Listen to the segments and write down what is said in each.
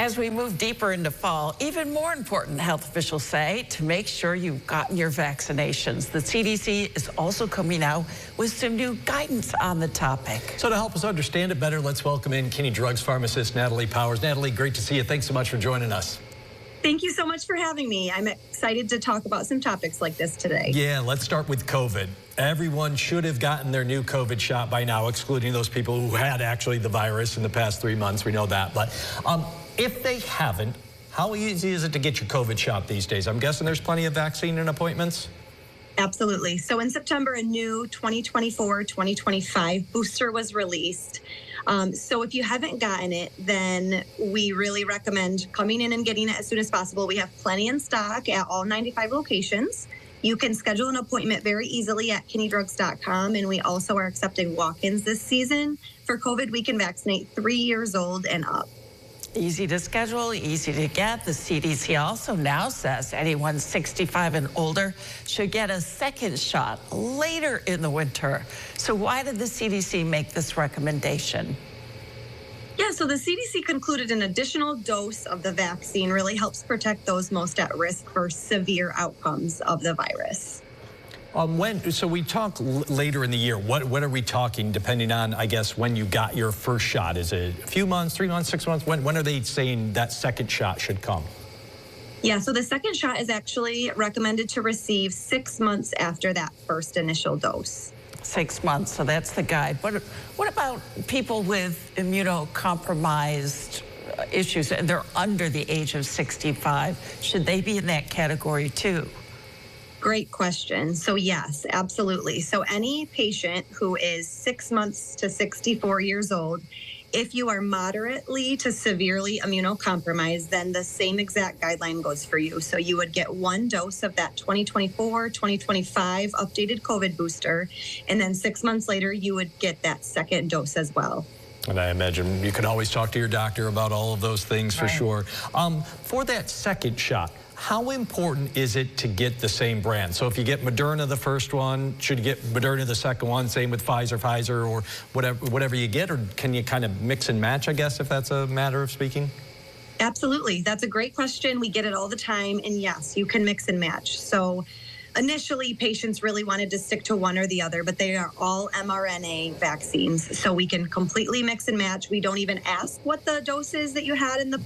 As we move deeper into fall, even more important, health officials say, to make sure you've gotten your vaccinations. The CDC is also coming out with some new guidance on the topic. So to help us understand it better, let's welcome in Kinney Drugs pharmacist Natalie Powers. Natalie, great to see you. Thanks so much for joining us. Thank you so much for having me. I'm excited to talk about some topics like this today. Yeah, let's start with COVID. Everyone should have gotten their new COVID shot by now, excluding those people who had actually the virus in the past 3 months. We know that. But if they haven't, how easy is it to get your COVID shot these days? I'm guessing there's plenty of vaccine and appointments. Absolutely. So in September, a new 2024-2025 booster was released. So if you haven't gotten it, then we really recommend coming in and getting it as soon as possible. We have plenty in stock at all 95 locations. You can schedule an appointment very easily at kinneydrugs.com, and we also are accepting walk-ins this season. For COVID, we can vaccinate 3 years old and up. Easy to schedule, easy to get. The CDC also now says anyone 65 and older should get a second shot later in the winter. So why did the CDC make this recommendation? Yeah, so the CDC concluded an additional dose of the vaccine really helps protect those most at risk for severe outcomes of the virus. So we talk later in the year. What are we talking, depending on, I guess, when you got your first shot? Is it a few months, 3 months, 6 months? When are they saying that second shot should come? Yeah, so the second shot is actually recommended to receive 6 months after that first initial dose. 6 months, so that's the guide. What about people with immunocompromised issues, and they're under the age of 65? Should they be in that category too? Great question. So yes, absolutely. So any patient who is 6 months to 64 years old, if you are moderately to severely immunocompromised, then the same exact guideline goes for you. So you would get 1 dose of that 2024-2025 updated COVID booster, and then 6 months later, you would get that second dose as well. And I imagine you can always talk to your doctor about all of those things for sure. For that second shot, how important is it to get the same brand? So if you get Moderna the first one, should you get Moderna the second one? Same with Pfizer, or whatever you get, or can you kind of mix and match, I guess, if that's a matter of speaking? Absolutely. That's a great question. We get it all the time. And yes, you can mix and match. So initially, patients really wanted to stick to one or the other, but they are all mRNA vaccines, so we can completely mix and match. We don't even ask what the dose is that you had in the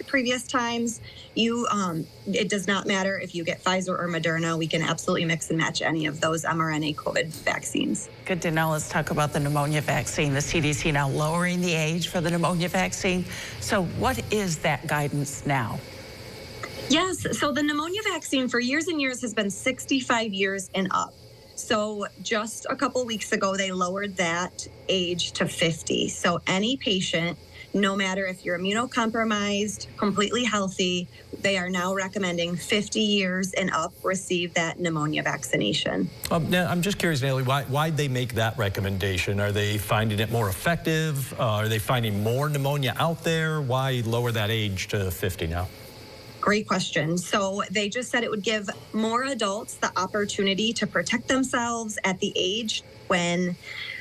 previous times. It does not matter if you get Pfizer or Moderna. We can absolutely mix and match any of those mRNA COVID vaccines. Good to know. Let's talk about the pneumonia vaccine. The CDC now lowering the age for the pneumonia vaccine. So what is that guidance now? Yes, so the pneumonia vaccine for years and years has been 65 years and up. So just a couple weeks ago, they lowered that age to 50. So any patient, no matter if you're immunocompromised, completely healthy, they are now recommending 50 years and up receive that pneumonia vaccination. Now, I'm just curious, Natalie, why'd they make that recommendation? Are they finding it more effective? Are they finding more pneumonia out there? Why lower that age to 50 now? Great question. So they just said it would give more adults the opportunity to protect themselves at the age when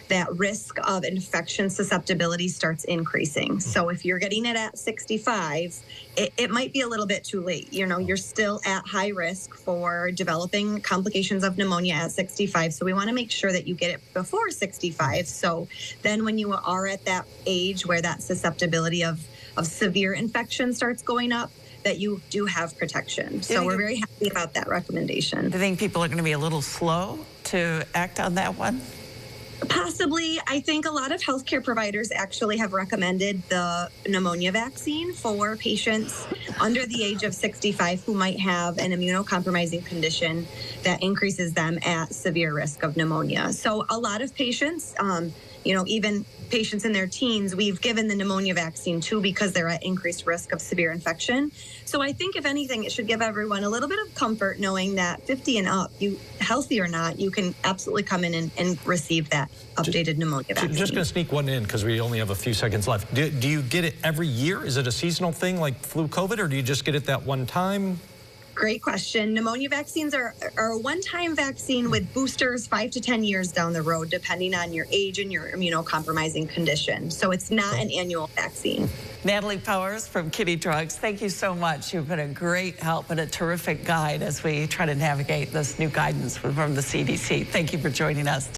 that risk of infection susceptibility starts increasing. So if you're getting it at 65, it might be a little bit too late. You know, you're still at high risk for developing complications of pneumonia at 65. So we want to make sure that you get it before 65. So then when you are at that age where that susceptibility of severe infection starts going up, that you do have protection. So we're very happy about that recommendation. Do you think people are going to be a little slow to act on that one? Possibly. I think a lot of healthcare providers actually have recommended the pneumonia vaccine for patients under the age of 65 who might have an immunocompromising condition that increases them at severe risk of pneumonia. So a lot of patients, even patients in their teens, we've given the pneumonia vaccine too because they're at increased risk of severe infection. So I think if anything, it should give everyone a little bit of comfort knowing that 50 and up, you healthy or not, you can absolutely come in and receive that updated pneumonia vaccine. Just going to sneak one in because we only have a few seconds left. Do you get it every year? Is it a seasonal thing like flu COVID, or do you just get it that one time? Great question. Pneumonia vaccines are a one-time vaccine with boosters 5 to 10 years down the road, depending on your age and your immunocompromising condition. So it's not an annual vaccine. Natalie Powers from Kinney Drugs, thank you so much. You've been a great help and a terrific guide as we try to navigate this new guidance from the CDC. Thank you for joining us.